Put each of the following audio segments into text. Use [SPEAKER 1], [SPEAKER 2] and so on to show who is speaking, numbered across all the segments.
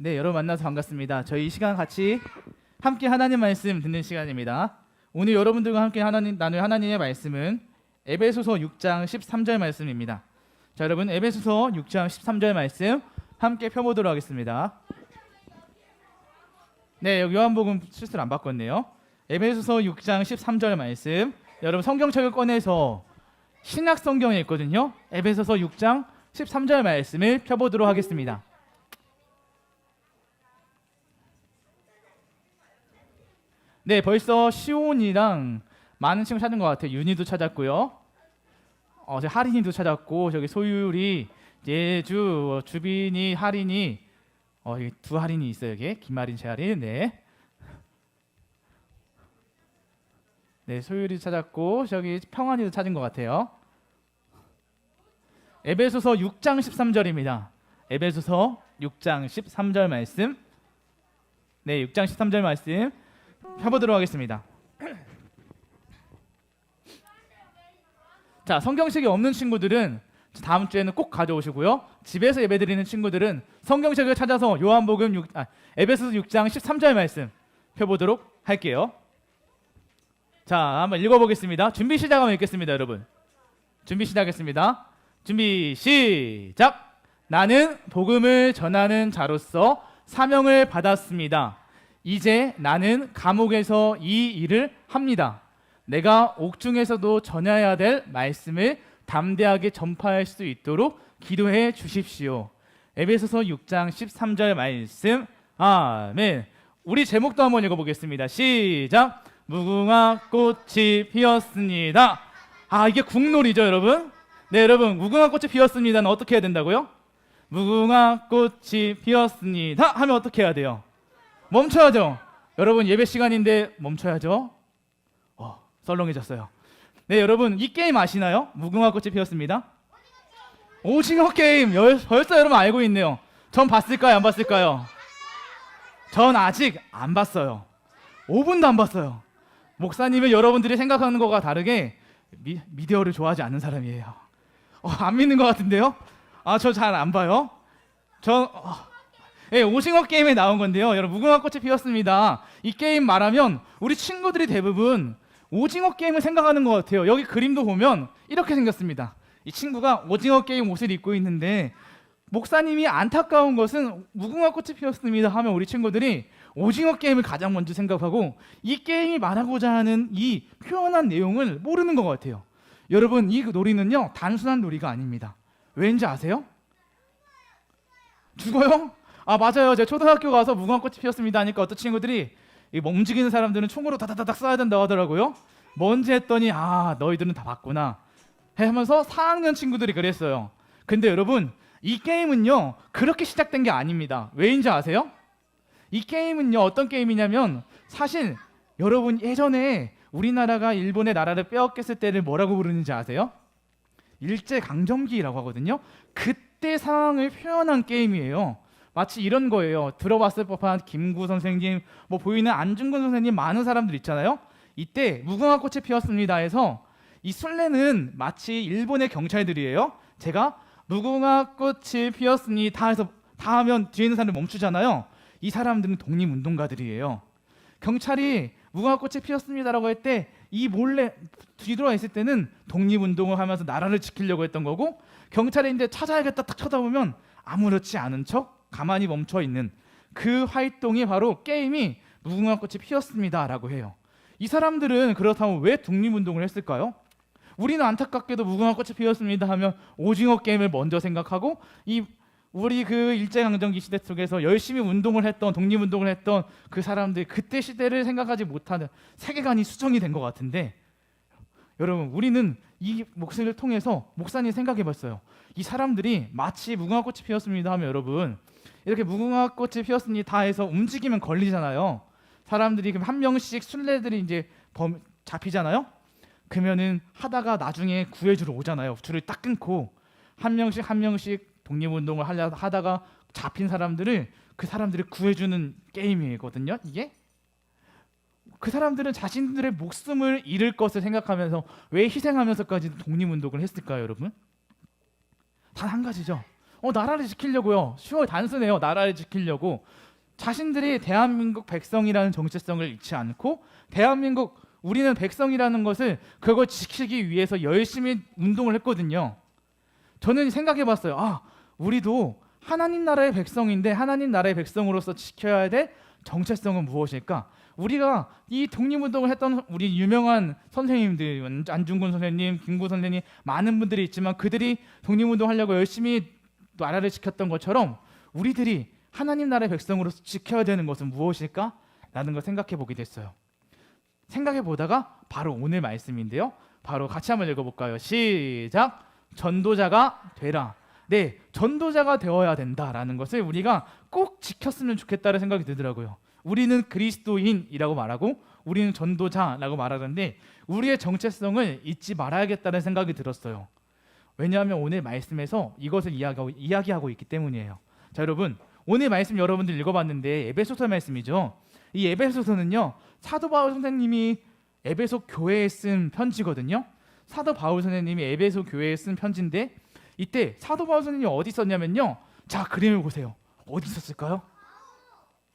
[SPEAKER 1] 네, 여러분 만나서 반갑습니다. 저희 이 시간 같이 함께 하나님 말씀 듣는 시간입니다. 오늘 여러분들과 함께 나눌 하나님의 말씀은 에베소서 6장 13절 말씀입니다. 자, 여러분 에베소서 6장 13절 말씀 함께 펴보도록 하겠습니다. 네, 여기 요한복음 실수를 안 바꿨네요. 에베소서 6장 13절 말씀, 여러분 성경책을 꺼내서 신약 성경에 있거든요. 에베소서 6장 13절 말씀을 펴보도록 하겠습니다. 네, 벌써 시온이랑 많은 친구 찾은 것 같아요. 윤희도 찾았고요. 하린이도 찾았고, 저기 소율이, 예주, 주빈이, 하린이, 여기 두 하린이 있어요. 여기 김하린, 재하린. 네. 네, 소율이 찾았고, 저기 평안이도 찾은 것 같아요. 에베소서 6장 13절입니다. 에베소서 6장 13절 말씀. 네, 6장 13절 말씀 펴보도록 하겠습니다. 자, 성경책이 없는 친구들은 다음 주에는 꼭 가져오시고요. 집에서 예배드리는 친구들은 성경책을 찾아서 에베소서 6장 13절 말씀 펴보도록 할게요. 자, 한번 읽어보겠습니다. 준비 시작하면 읽겠습니다, 여러분. 준비 시작하겠습니다. 준비 시작. 나는 복음을 전하는 자로서 사명을 받았습니다. 이제 나는 감옥에서 이 일을 합니다. 내가 옥중에서도 전해야 될 말씀을 담대하게 전파할 수 있도록 기도해 주십시오. 에베소서 6장 13절 말씀. 아멘. 우리 제목도 한번 읽어보겠습니다. 시작. 무궁화 꽃이 피었습니다. 이게 국놀이죠, 여러분? 네, 여러분, 무궁화 꽃이 피었습니다는 어떻게 해야 된다고요? 무궁화 꽃이 피었습니다 하면 어떻게 해야 돼요? 멈춰야죠. 여러분, 예배 시간인데 멈춰야죠. 썰렁해졌어요. 네, 여러분, 이 게임 아시나요? 무궁화 꽃이 피었습니다. 오징어 게임. 벌써 여러분 알고 있네요. 전 봤을까요? 안 봤을까요? 전 아직 안 봤어요. 5분도 안 봤어요. 목사님은 여러분들이 생각하는 것과 다르게 미디어를 좋아하지 않는 사람이에요. 안 믿는 것 같은데요? 저 잘 안 봐요. 네, 오징어 게임에 나온 건데요. 여러분, 무궁화 꽃이 피었습니다. 이 게임 말하면 우리 친구들이 대부분 오징어 게임을 생각하는 것 같아요. 여기 그림도 보면 이렇게 생겼습니다. 이 친구가 오징어 게임 옷을 입고 있는데, 목사님이 안타까운 것은 무궁화 꽃이 피었습니다 하면 우리 친구들이 오징어 게임을 가장 먼저 생각하고 이 게임이 말하고자 하는 이 표현한 내용을 모르는 것 같아요. 여러분, 이 놀이는요 단순한 놀이가 아닙니다. 왠지 아세요? 죽어요? 맞아요. 제가 초등학교 가서 무궁화 꽃이 피었습니다 하니까 어떤 친구들이 움직이는 사람들은 총으로 다다다닥 쏴야 된다고 하더라고요. 뭔지 했더니 너희들은 다 봤구나 하면서 4학년 친구들이 그랬어요. 근데 여러분, 이 게임은요 그렇게 시작된 게 아닙니다. 왜인지 아세요? 이 게임은요 어떤 게임이냐면, 사실 여러분 예전에 우리나라가 일본의 나라를 빼앗겼을 때를 뭐라고 부르는지 아세요? 일제강점기라고 하거든요. 그때 상황을 표현한 게임이에요. 마치 이런 거예요. 들어봤을 법한 김구 선생님, 보이는 안중근 선생님, 많은 사람들 있잖아요. 이때 무궁화 꽃이 피었습니다 해서 이 술래는 마치 일본의 경찰들이에요. 제가 무궁화 꽃이 피었습니다 해서 다 하면 뒤에 있는 사람들 멈추잖아요. 이 사람들은 독립운동가들이에요. 경찰이 무궁화 꽃이 피었습니다라고 할 때 이 몰래 뒤돌아 있을 때는 독립운동을 하면서 나라를 지키려고 했던 거고, 경찰이 이제 찾아야겠다 딱 쳐다보면 아무렇지 않은 척 가만히 멈춰 있는 그 활동이 바로 게임이 무궁화 꽃이 피었습니다라고 해요. 이 사람들은 그렇다면 왜 독립운동을 했을까요? 우리는 안타깝게도 무궁화 꽃이 피었습니다 하면 오징어 게임을 먼저 생각하고, 우리 그 일제강점기 시대 속에서 열심히 운동을 했던, 독립운동을 했던 그 사람들, 그때 시대를 생각하지 못하는 세계관이 수정이 된 것 같은데, 여러분, 우리는 이 목소리를 통해서 목사님 생각해봤어요. 이 사람들이 마치 무궁화 꽃이 피었습니다 하면, 여러분, 이렇게 무궁화 꽃이 피었습니다 해서 움직이면 걸리잖아요. 사람들이 그럼 한 명씩 술래들이 이제 잡히잖아요. 그러면은 하다가 나중에 구해주러 오잖아요. 줄을 딱 끊고 한 명씩 독립운동을 하다가 잡힌 그 사람들을 구해주는 게임이거든요. 이게 그 사람들은 자신들의 목숨을 잃을 것을 생각하면서 왜 희생하면서까지 독립운동을 했을까요, 여러분? 단 한 가지죠. 나라를 지키려고요. 쉬워 단순해요. 나라를 지키려고 자신들이 대한민국 백성이라는 정체성을 잃지 않고 대한민국 우리는 백성이라는 것을 그걸 지키기 위해서 열심히 운동을 했거든요. 저는 생각해봤어요. 우리도 하나님 나라의 백성인데 하나님 나라의 백성으로서 지켜야 될 정체성은 무엇일까? 우리가 이 독립운동을 했던 우리 유명한 선생님들, 안중근 선생님, 김구 선생님 많은 분들이 있지만 그들이 독립운동하려고 열심히 나라를 지켰던 것처럼 우리들이 하나님 나라의 백성으로서 지켜야 되는 것은 무엇일까? 라는 걸 생각해 보게 됐어요. 생각해 보다가 바로 오늘 말씀인데요. 바로 같이 한번 읽어볼까요? 시작! 전도자가 되라. 네, 전도자가 되어야 된다라는 것을 우리가 꼭 지켰으면 좋겠다는 생각이 들더라고요. 우리는 그리스도인이라고 말하고 우리는 전도자라고 말하는데 우리의 정체성을 잊지 말아야겠다는 생각이 들었어요. 왜냐하면 오늘 말씀에서 이것을 이야기하고 있기 때문이에요. 자, 여러분, 오늘 말씀 여러분들 읽어봤는데 에베소서 말씀이죠. 이 에베소서는요, 사도 바울 선생님이 에베소 교회에 쓴 편지거든요. 사도 바울 선생님이 에베소 교회에 쓴 편지인데 이때 사도 바울 선생님이 어디 있었냐면요. 자, 그림을 보세요. 어디 있었을까요?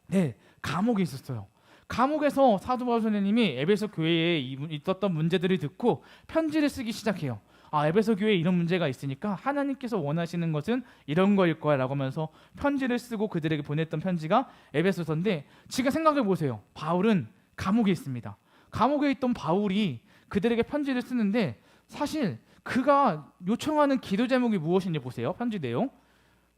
[SPEAKER 1] 네, 감옥에 있었어요. 감옥에서 사도 바울 선생님이 에베소 교회에 있었던 문제들을 듣고 편지를 쓰기 시작해요. 에베소 교회에 이런 문제가 있으니까 하나님께서 원하시는 것은 이런 거일 거야 라고 하면서 편지를 쓰고 그들에게 보냈던 편지가 에베소서인데 지금 생각해 보세요. 바울은 감옥에 있습니다. 감옥에 있던 바울이 그들에게 편지를 쓰는데 사실 그가 요청하는 기도 제목이 무엇인지 보세요. 편지 내용.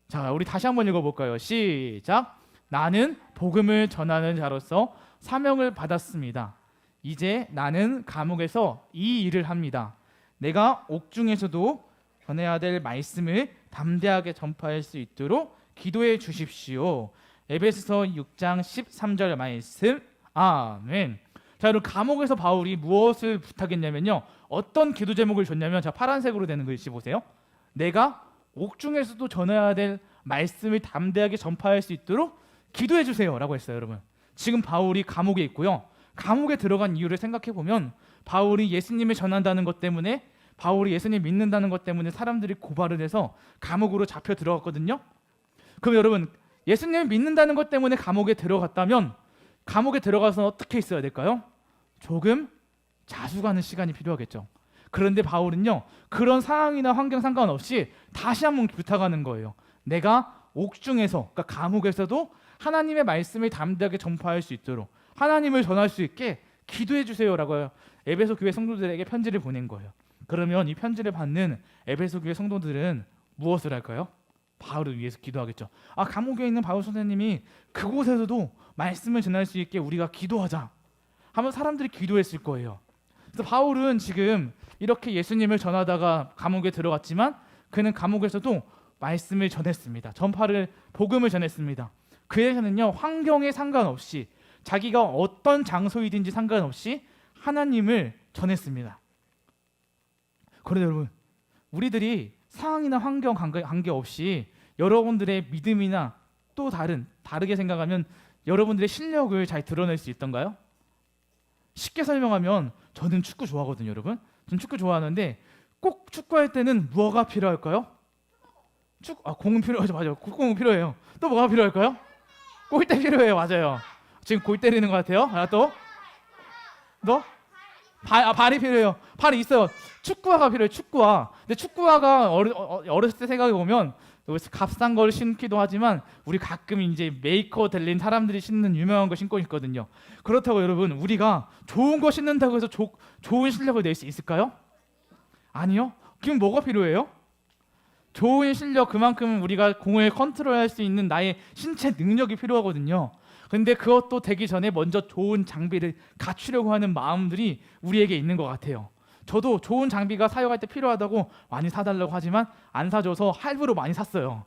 [SPEAKER 1] 자, 우리 다시 한번 읽어볼까요? 시작! 나는 복음을 전하는 자로서 사명을 받았습니다. 이제 나는 감옥에서 이 일을 합니다. 내가 옥중에서도 전해야 될 말씀을 담대하게 전파할 수 있도록 기도해 주십시오. 에베소서 6장 13절 말씀. 아멘. 자, 여러분, 감옥에서 바울이 무엇을 부탁했냐면요. 어떤 기도 제목을 줬냐면, 자, 파란색으로 되는 글씨 보세요. 내가 옥중에서도 전해야 될 말씀을 담대하게 전파할 수 있도록 기도해 주세요 라고 했어요. 여러분, 지금 바울이 감옥에 있고요. 감옥에 들어간 이유를 생각해 보면 바울이 예수님을 전한다는 것 때문에, 바울이 예수님 믿는다는 것 때문에 사람들이 고발을 해서 감옥으로 잡혀 들어갔거든요. 그럼 여러분, 예수님을 믿는다는 것 때문에 감옥에 들어갔다면 감옥에 들어가서 어떻게 있어야 될까요? 조금 자숙하는 시간이 필요하겠죠. 그런데 바울은요, 그런 상황이나 환경 상관없이 다시 한번 부탁하는 거예요. 내가 옥중에서, 그러니까 감옥에서도 하나님의 말씀을 담대하게 전파할 수 있도록, 하나님을 전할 수 있게 기도해 주세요라고 에베소 교회 성도들에게 편지를 보낸 거예요. 그러면 이 편지를 받는 에베소 교회 성도들은 무엇을 할까요? 바울을 위해서 기도하겠죠. 감옥에 있는 바울 선생님이 그곳에서도 말씀을 전할 수 있게 우리가 기도하자 하면 사람들이 기도했을 거예요. 그래서 바울은 지금 이렇게 예수님을 전하다가 감옥에 들어갔지만 그는 감옥에서도 말씀을 전했습니다. 복음을 전했습니다. 그에게는요, 환경에 상관없이, 자기가 어떤 장소이든지 상관없이 하나님을 전했습니다. 그런데 여러분, 우리들이 상황이나 환경 관계없이 여러분들의 믿음이나 또 다르게 생각하면 여러분들의 실력을 잘 드러낼 수 있던가요? 쉽게 설명하면 저는 축구 좋아하거든요, 여러분. 저는 축구 좋아하는데 꼭 축구할 때는 뭐가 필요할까요? 공은 필요하죠, 맞아요. 공은 필요해요. 또 뭐가 필요할까요? 골대 필요해요, 맞아요. 지금 골 때리는 것 같아요. 발이 필요해요. 발이 있어요. 축구화가 필요해요. 축구화. 근데 축구화가 어렸을 때 생각해 보면 값싼 걸 신기도 하지만 우리 가끔 이제 메이커 될린 사람들이 신는 유명한 거 신고 있거든요. 그렇다고 여러분, 우리가 좋은 거 신는다고 해서 좋은 실력을 낼 수 있을까요? 아니요. 그럼 뭐가 필요해요? 좋은 실력, 그만큼 우리가 공을 컨트롤할 수 있는 나의 신체 능력이 필요하거든요. 근데 그것도 되기 전에 먼저 좋은 장비를 갖추려고 하는 마음들이 우리에게 있는 것 같아요. 저도 좋은 장비가 사용할 때 필요하다고 많이 사달라고 하지만 안 사줘서 할부로 많이 샀어요.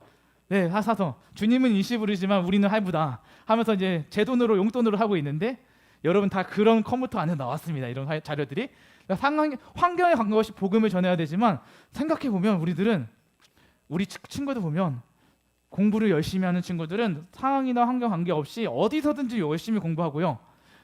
[SPEAKER 1] 네, 사서 주님은 일시불이지만 우리는 할부다 하면서 이제 제 돈으로, 용돈으로 하고 있는데 여러분, 다 그런 컴퓨터 안에 나왔습니다. 이런 자료들이. 환경에 관계없이 복음을 전해야 되지만 생각해보면 우리 친구들 보면 공부를 열심히 하는 친구들은 상황이나 환경 관계없이 어디서든지 열심히 공부하고요.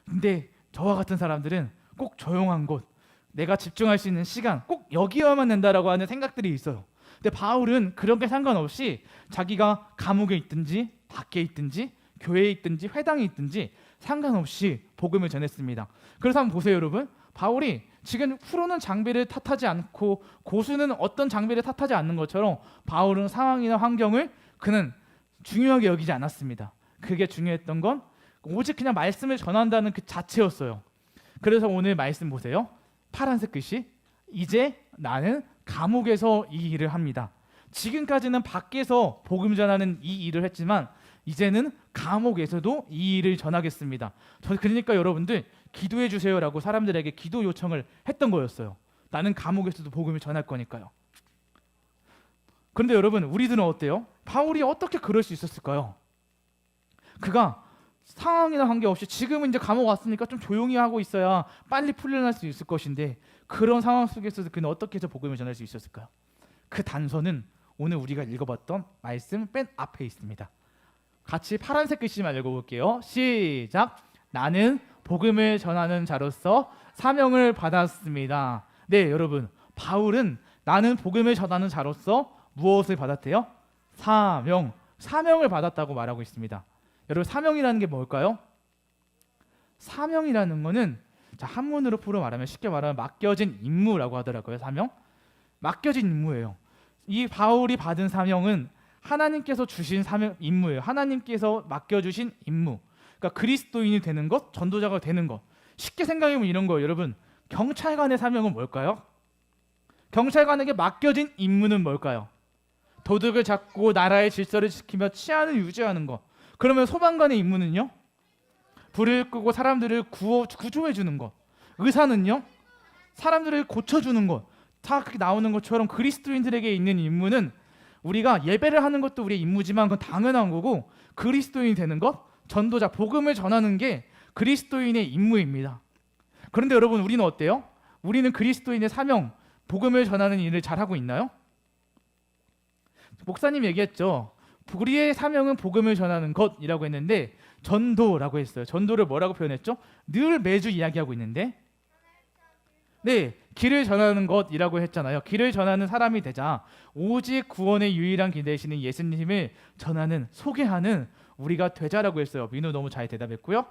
[SPEAKER 1] 근데 저와 같은 사람들은 꼭 조용한 곳, 내가 집중할 수 있는 시간, 꼭 여기여야만 된다라고 하는 생각들이 있어요. 근데 바울은 그런 게 상관없이 자기가 감옥에 있든지 밖에 있든지 교회에 있든지 회당에 있든지 상관없이 복음을 전했습니다. 그래서 한번 보세요, 여러분. 바울이 지금 프로는 장비를 탓하지 않고 고수는 어떤 장비를 탓하지 않는 것처럼 바울은 상황이나 환경을 그는 중요하게 여기지 않았습니다. 그게 중요했던 건 오직 그냥 말씀을 전한다는 그 자체였어요. 그래서 오늘 말씀 보세요. 파란색 글씨. 이제 나는 감옥에서 이 일을 합니다. 지금까지는 밖에서 복음 전하는 이 일을 했지만 이제는 감옥에서도 이 일을 전하겠습니다. 그러니까 여러분들 기도해 주세요라고 사람들에게 기도 요청을 했던 거였어요. 나는 감옥에서도 복음을 전할 거니까요. 그런데 여러분, 우리들은 어때요? 바울이 어떻게 그럴 수 있었을까요? 그가 상황이나 관계없이 지금은 이제 감옥 왔으니까 좀 조용히 하고 있어야 빨리 풀려날 수 있을 것인데 그런 상황 속에서 그는 어떻게 해서 복음을 전할 수 있었을까요? 그 단서는 오늘 우리가 읽어봤던 말씀 맨 앞에 있습니다. 같이 파란색 글씨만 읽어볼게요. 시작. 나는 복음을 전하는 자로서 사명을 받았습니다. 네, 여러분, 바울은 나는 복음을 전하는 자로서 무엇을 받았대요? 사명을 받았다고 말하고 있습니다. 여러분, 사명이라는 게 뭘까요? 사명이라는 거는 한문으로 풀어 말하면 쉽게 말하면 맡겨진 임무라고 하더라고요. 사명? 맡겨진 임무예요. 이 바울이 받은 사명은 하나님께서 주신 임무예요. 하나님께서 맡겨주신 임무. 그러니까 그리스도인이 되는 것, 전도자가 되는 것. 쉽게 생각해보면 이런 거예요. 여러분, 경찰관의 사명은 뭘까요? 경찰관에게 맡겨진 임무는 뭘까요? 도둑을 잡고 나라의 질서를 지키며 치안을 유지하는 것. 그러면 소방관의 임무는요? 불을 끄고 사람들을 구조해 주는 것. 의사는요? 사람들을 고쳐주는 것. 다 그렇게 나오는 것처럼 그리스도인들에게 있는 임무는 우리가 예배를 하는 것도 우리의 임무지만 그건 당연한 거고 그리스도인이 되는 것, 전도자, 복음을 전하는 게 그리스도인의 임무입니다. 그런데 여러분, 우리는 어때요? 우리는 그리스도인의 사명, 복음을 전하는 일을 잘하고 있나요? 목사님 얘기했죠. 우리의 사명은 복음을 전하는 것이라고 했는데 전도라고 했어요. 전도를 뭐라고 표현했죠? 늘 매주 이야기하고 있는데 네, 길을 전하는 것이라고 했잖아요. 길을 전하는 사람이 되자 오직 구원의 유일한 길 되시는 예수님을 전하는, 소개하는 우리가 되자라고 했어요. 민우 너무 잘 대답했고요.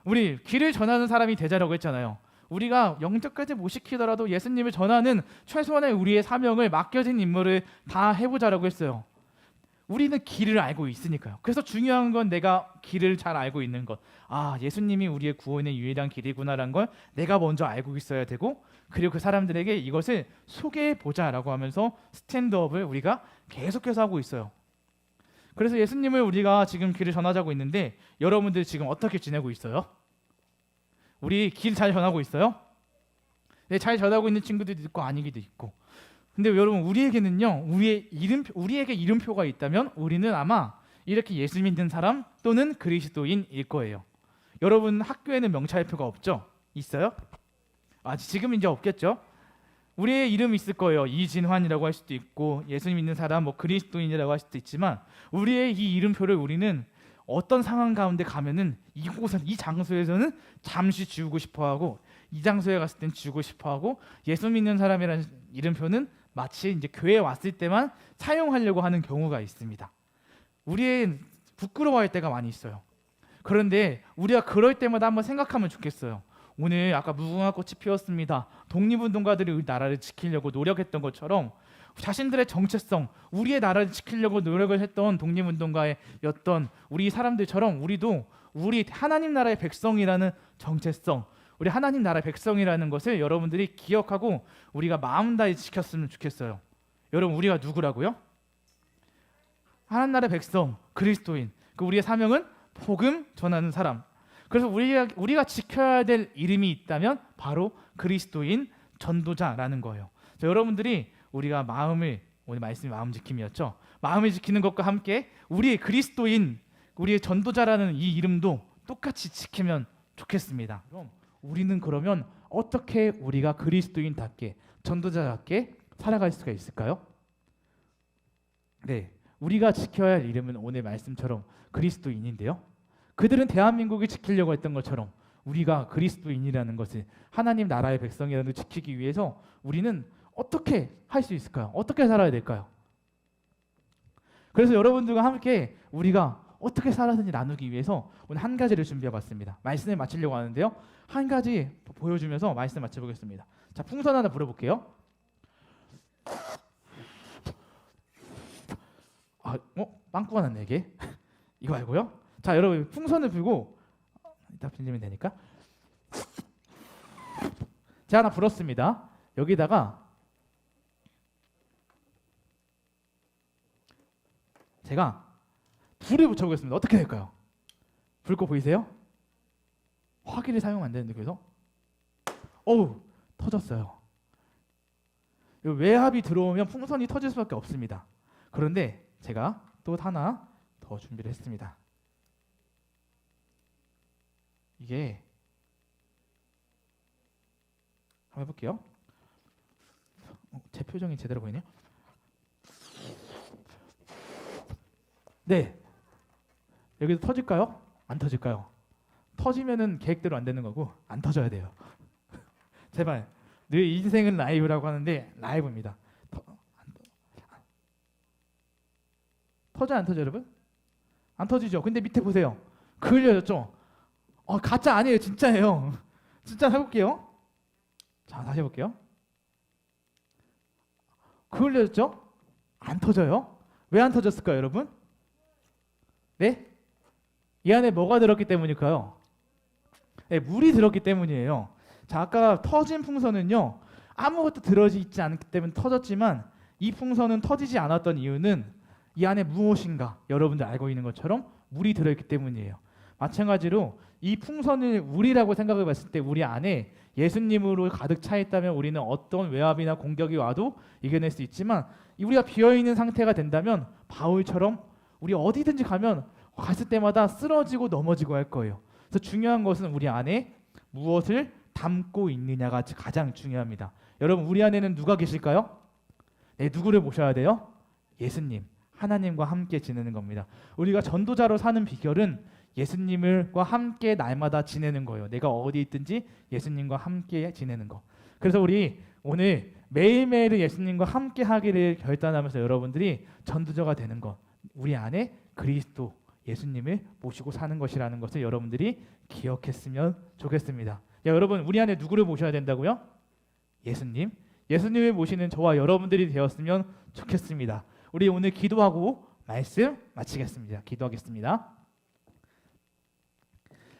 [SPEAKER 1] 우리 길을 전하는 사람이 되자라고 했잖아요. 우리가 영접까지 못 시키더라도 예수님을 전하는 최소한의 우리의 사명을 맡겨진 임무를 다 해보자라고 했어요. 우리는 길을 알고 있으니까요. 그래서 중요한 건 내가 길을 잘 알고 있는 것. 아, 예수님이 우리의 구원의 유일한 길이구나라는 걸 내가 먼저 알고 있어야 되고, 그리고 그 사람들에게 이것을 소개해보자라고 하면서 스탠드업을 우리가 계속해서 하고 있어요. 그래서 예수님을 우리가 지금 길을 전하자고 있는데 여러분들 지금 어떻게 지내고 있어요? 우리 길 잘 전하고 있어요? 네, 잘 전하고 있는 친구들도 있고 아니기도 있고. 근데 여러분, 우리에게는요, 우리에게 이름표가 있다면 우리는 아마 이렇게 예수 믿는 사람 또는 그리스도인일 거예요. 여러분 학교에는 명찰표가 없죠? 있어요? 지금 이제 없겠죠? 우리의 이름이 있을 거예요. 이진환이라고 할 수도 있고 예수 믿는 사람, 그리스도인이라고 할 수도 있지만 우리의 이 이름표를 우리는 어떤 상황 가운데 가면은 이 장소에서는 잠시 지우고 싶어하고 이 장소에 갔을 땐 지우고 싶어하고 예수 믿는 사람이라는 이름표는 마치 이제 교회에 왔을 때만 사용하려고 하는 경우가 있습니다. 우리의 부끄러워할 때가 많이 있어요. 그런데 우리가 그럴 때마다 한번 생각하면 좋겠어요. 오늘 아까 무궁화 꽃이 피었습니다. 독립운동가들이 우리 나라를 지키려고 노력했던 것처럼 자신들의 정체성, 우리의 나라를 지키려고 노력을 했던 독립운동가였던 우리 사람들처럼 우리도 우리 하나님 나라의 백성이라는 정체성, 우리 하나님 나라의 백성이라는 것을 여러분들이 기억하고 우리가 마음 다해 지켰으면 좋겠어요. 여러분, 우리가 누구라고요? 하나님 나라의 백성, 그리스도인. 우리의 사명은 복음 전하는 사람. 그래서 우리가 지켜야 될 이름이 있다면 바로 그리스도인, 전도자라는 거예요. 여러분들이 우리가 오늘 말씀이 마음 지킴이었죠. 마음을 지키는 것과 함께 우리의 그리스도인, 우리의 전도자라는 이 이름도 똑같이 지키면 좋겠습니다. 그럼 우리는 그러면 어떻게 우리가 그리스도인답게, 전도자답게 살아갈 수가 있을까요? 네, 우리가 지켜야 할 이름은 오늘 말씀처럼 그리스도인인데요. 그들은 대한민국을 지키려고 했던 것처럼 우리가 그리스도인이라는 것을, 하나님 나라의 백성이라는 것을 지키기 위해서 우리는 어떻게 할 수 있을까요? 어떻게 살아야 될까요? 그래서 여러분들과 함께 우리가 어떻게 살았는지 나누기 위해서 오늘 한 가지를 준비해봤습니다. 말씀을 마치려고 하는데요. 한 가지 보여주면서 말씀 마쳐보겠습니다. 자, 풍선 하나 불어볼게요. 빵꾸가 났네 이게. 이거 말고요. 자, 여러분 풍선을 불고 이따 빌리면 되니까. 제가 하나 불었습니다. 여기다가 제가 불을 붙여보겠습니다. 어떻게 될까요? 불 거 보이세요? 화기를 사용하면 안 되는데 그래서 어우 터졌어요. 외압이 들어오면 풍선이 터질 수밖에 없습니다. 그런데 제가 또 하나 더 준비를 했습니다. 이게 한번 해볼게요. 제 표정이 제대로 보이네요. 네, 여기서 터질까요? 안 터질까요? 터지면은 계획대로 안 되는 거고 안 터져야 돼요. 제발. 늘 인생은 라이브라고 하는데 라이브입니다. 터져 안 터져 여러분? 안 터지죠. 근데 밑에 보세요. 그을려졌죠. 가짜 아니에요. 진짜예요. 진짜 해볼게요. 자, 다시 해볼게요. 그을려졌죠? 안 터져요. 왜 안 터졌을까요 여러분? 네? 이 안에 뭐가 들었기 때문일까요? 네, 물이 들었기 때문이에요. 자, 아까 터진 풍선은요 아무것도 들어있지 않기 때문에 터졌지만 이 풍선은 터지지 않았던 이유는 이 안에 무엇인가 여러분들 알고 있는 것처럼 물이 들어있기 때문이에요. 마찬가지로 이 풍선을 우리라고 생각해 봤을 때 우리 안에 예수님으로 가득 차 있다면 우리는 어떤 외압이나 공격이 와도 이겨낼 수 있지만 우리가 비어있는 상태가 된다면 바울처럼 우리 어디든지 갔을 때마다 쓰러지고 넘어지고 할 거예요. 그래서 중요한 것은 우리 안에 무엇을 담고 있느냐가 가장 중요합니다. 여러분 우리 안에는 누가 계실까요? 네, 누구를 모셔야 돼요? 예수님, 하나님과 함께 지내는 겁니다. 우리가 전도자로 사는 비결은 예수님과 함께 날마다 지내는 거예요. 내가 어디 있든지 예수님과 함께 지내는 거. 그래서 우리 오늘 매일매일 예수님과 함께 하기를 결단하면서 여러분들이 전도자가 되는 것, 우리 안에 그리스도 예수님을 모시고 사는 것이라는 것을 여러분들이 기억했으면 좋겠습니다. 야, 여러분 우리 안에 누구를 모셔야 된다고요? 예수님. 예수님을 모시는 저와 여러분들이 되었으면 좋겠습니다. 우리 오늘 기도하고 말씀 마치겠습니다. 기도하겠습니다.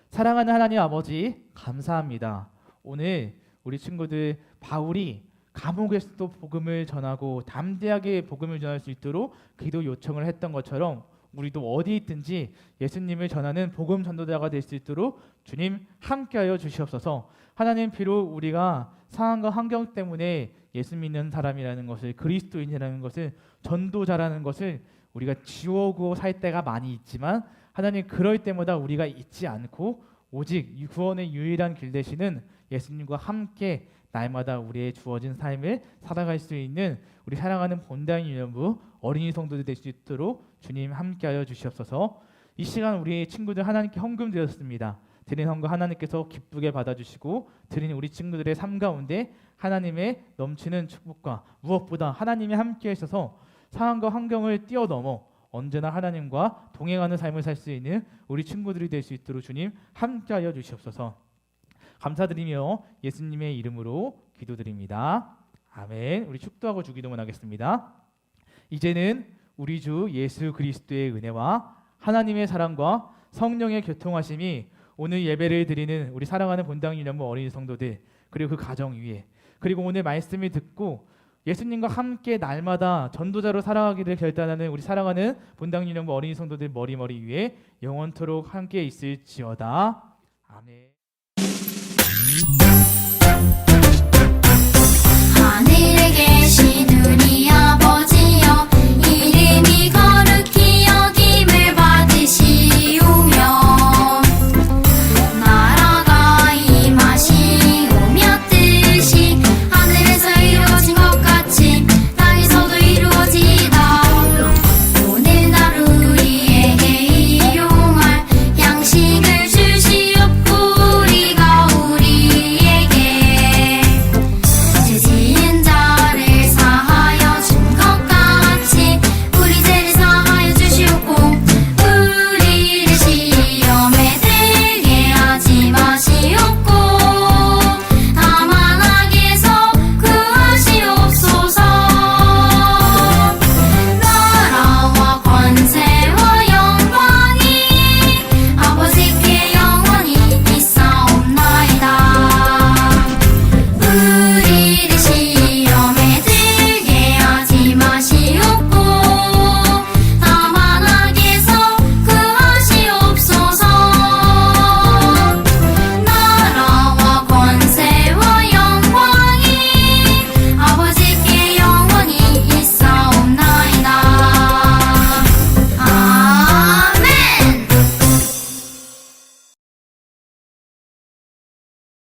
[SPEAKER 1] 사랑하는 하나님 아버지 감사합니다. 오늘 우리 친구들 바울이 감옥에서도 복음을 전하고 담대하게 복음을 전할 수 있도록 기도 요청을 했던 것처럼 우리도 어디 있든지 예수님을 전하는 복음 전도자가 될 수 있도록 주님 함께하여 주시옵소서. 하나님 비록 우리가 상황과 환경 때문에 예수 믿는 사람이라는 것을 그리스도인이라는 것을 전도자라는 것을 우리가 지우고 살 때가 많이 있지만 하나님 그럴 때마다 우리가 잊지 않고 오직 구원의 유일한 길 되시는 예수님과 함께 날마다 우리의 주어진 삶을 살아갈 수 있는 우리 사랑하는 본당 유년부 어린이 성도들 될 수 있도록 주님 함께하여 주시옵소서. 이 시간 우리 친구들 하나님께 헌금 드렸습니다. 드린 헌금 하나님께서 기쁘게 받아주시고 드린 우리 친구들의 삶 가운데 하나님의 넘치는 축복과 무엇보다 하나님이 함께 하셔서 상황과 환경을 뛰어넘어 언제나 하나님과 동행하는 삶을 살 수 있는 우리 친구들이 될 수 있도록 주님 함께하여 주시옵소서. 감사드리며 예수님의 이름으로 기도드립니다. 아멘. 우리 축도하고 주기도문 하겠습니다. 이제는 우리 주 예수 그리스도의 은혜와 하나님의 사랑과 성령의 교통하심이 오늘 예배를 드리는 우리 사랑하는 본당 유년부 어린이 성도들 그리고 그 가정 위에 그리고 오늘 말씀을 듣고 예수님과 함께 날마다 전도자로 살아가기를 결단하는 우리 사랑하는 본당 유년부 어린이 성도들 머리머리 위에 영원토록 함께 있을지어다. 아멘.
[SPEAKER 2] 하늘에 계신 우리 아버지